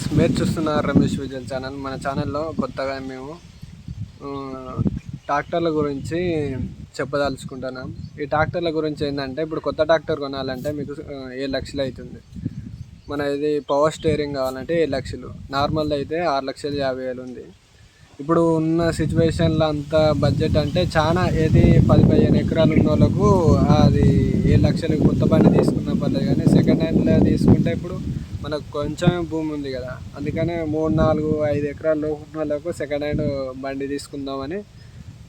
Friends, మీరు చూస్తున్న Ramesh Vijay channel. మన ఛానల్లో కొత్తగా మేము ట్రాక్టర్ల గురించి చెప్పదలుచుకుంటున్నాం. ఈ ట్రాక్టర్ల గురించి ఏంటంటే, ఇప్పుడు కొత్త ట్రాక్టర్ కొనాలంటే మీకు 7 లక్షలు అవుతుంది. మన ఇది పవర్ స్టీరింగ్ కావాలంటే 7 లక్షలు, నార్మల్ది అయితే 6,50,000 ఉంది. ఇప్పుడు ఉన్న సిచ్యువేషన్లో అంత బడ్జెట్ అంటే చాలా, ఏది 10-15 ఎకరాలు ఉన్న వాళ్ళకు అది 7 లక్షలు కొత్త బండి తీసుకున్న పర్లేదు. కానీ సెకండ్ హ్యాండ్లో తీసుకుంటే ఇప్పుడు మనకు కొంచెం భూమి ఉంది కదా, అందుకనే 3-4-5 ఎకరాలు ఉన్న వాళ్ళకు సెకండ్ హ్యాండ్ బండి తీసుకుందామని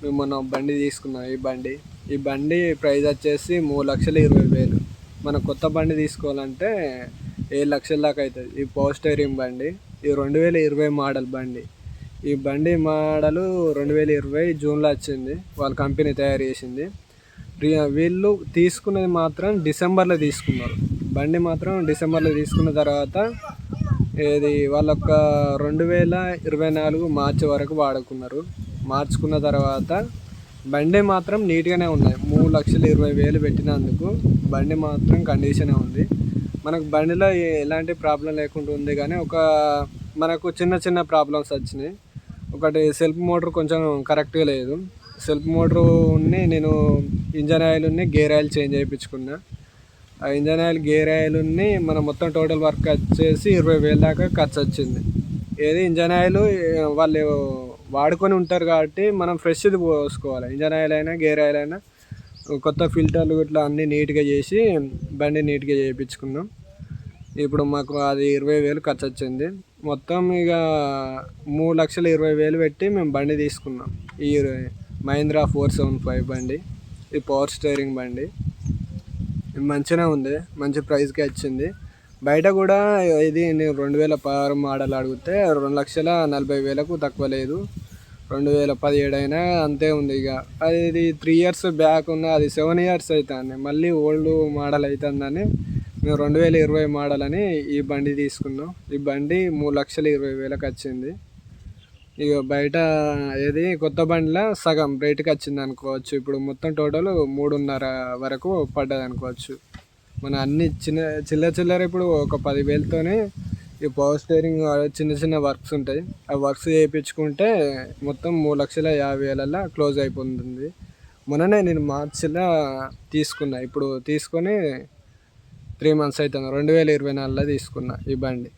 మేము మొన్న బండి తీసుకున్నాం. ఈ బండి ప్రైస్ వచ్చేసి 3,20,000. మన కొత్త బండి తీసుకోవాలంటే 7 లక్షల దాకా అవుతుంది. ఈ పవర్ స్టీరింగ్ బండి, ఈ 2020 మోడల్ బండి. ఈ బండి మోడలు 2020 జూన్లో వచ్చింది, వాళ్ళ కంపెనీ తయారు చేసింది. వీళ్ళు తీసుకున్నది మాత్రం డిసెంబర్లో తీసుకున్నారు. బండి మాత్రం డిసెంబర్లో తీసుకున్న తర్వాత ఇది వాళ్ళొక్క 2024 మార్చి వరకు వాడుకున్నారు. మార్చుకున్న తర్వాత బండి మాత్రం నీట్గానే ఉన్నాయి. 3,20,000 పెట్టినందుకు బండి మాత్రం కండిషనే ఉంది. మనకు బండిలో ఎలాంటి ప్రాబ్లం లేకుండా ఉంది. కానీ మనకు చిన్న ప్రాబ్లమ్స్ వచ్చినాయి. ఒకటి, సెల్ఫ్ మోటార్ కొంచెం కరెక్ట్గా లేదు. సెల్ఫ్ మోటార్ నేను engine oil gear oil change చేయించుకున్నా. ఆ ఇంజన్ ఆయిల్ గేర్ ఆయిల్ మన మొత్తం టోటల్ వర్క్ వచ్చేసి 20,000 దాకా ఖర్చు వచ్చింది. ఏది ఇంజన్ ఆయిల్ వాళ్ళు వాడుకొని ఉంటారు కాబట్టి మనం ఫ్రెష్ది పోసుకోవాలి. ఇంజన్ ఆయిల్ అయినా గేర్ ఆయిల్ అయినా కొత్త ఫిల్టర్లు ఇట్లా అన్నీ నీట్గా చేసి బండి నీట్గా చేయించుకున్నాం. ఇప్పుడు మాకు అది 20,000 ఖర్చు వచ్చింది. మొత్తం ఇక 3,20,000 పెట్టి మేము బండి తీసుకున్నాం. ఈ మహీంద్రా 475 బండి, ఈ పవర్ స్టీరింగ్ బండి మంచిగా ఉంది, మంచి ప్రైస్కి వచ్చింది. బయట కూడా ఇది నేను 2016 మోడల్ అడిగితే 2,40,000కు తక్కువ లేదు. 2017 అయినా అంతే ఉంది. ఇక అది 3 ఇయర్స్ బ్యాక్ ఉన్న, అది 7 ఇయర్స్ అవుతుంది, మళ్ళీ ఓల్డ్ మోడల్ అవుతుందని మేము 2020 మోడల్ అని ఈ బండి తీసుకున్నాం. ఈ బండి 3,20,000కి వచ్చింది. ఇక బయట ఏది కొత్త బండిలో సగం రేటుకి వచ్చింది అనుకోవచ్చు. ఇప్పుడు మొత్తం టోటల్ 3.5 వరకు పడ్డది అనుకోవచ్చు. మన అన్ని చిల్లర ఇప్పుడు ఒక 10,000తోనే ఈ పవర్ స్టీరింగ్ చిన్న వర్క్స్ ఉంటాయి. ఆ వర్క్స్ చేయించుకుంటే మొత్తం 3,50,000 క్లోజ్ అయిపోతుంది. మొన్ననే నేను మార్చిలో తీసుకున్నా. ఇప్పుడు తీసుకొని 3 months అవుతుంది. 2024లో తీసుకున్నా ఈ బండి.